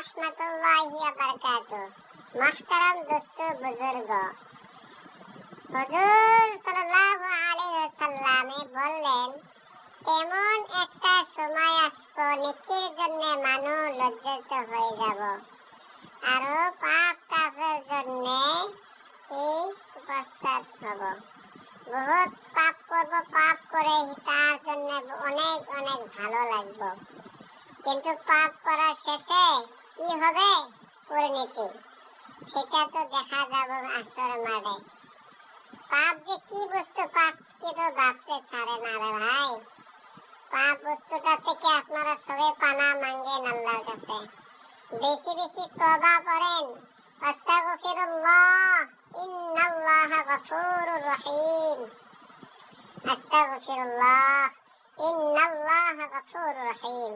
রাহমাতুল্লাহি ওয়া বারাকাতুহু। মুহতারাম দোস্ত বুজুর্গ, হুজুর সাল্লাল্লাহু আলাইহি ওয়াসাল্লাম বললেন, এমন একটা সময় আসবে নেকির জন্য মানুষ লজ্জিত হয়ে যাব, আর পাপ কাজের জন্য এই উপস্থিত হব। বহুত পাপ করব, পাপ করে তার জন্য অনেক অনেক ভালো লাগবে, কিন্তু পাপ করার শেষে কি হবে পরিণতি, সেটা তো দেখা যাবে আসর মাঠে। পাপ যে কি বস্তু, পাপ কিন্তু বাপরে ছাড়ে না রে ভাই। পাপ বস্তুটা থেকে আপনারা সবাই পানা মাঙ্গেন আল্লাহর কাছে, বেশি বেশি তওবা করেন। আস্তাগফিরুল্লাহ, ইন্নাল্লাহা গফুরুর রহিম। আস্তাগফিরুল্লাহ, ইন্নাল্লাহা গফুরুর রহিম।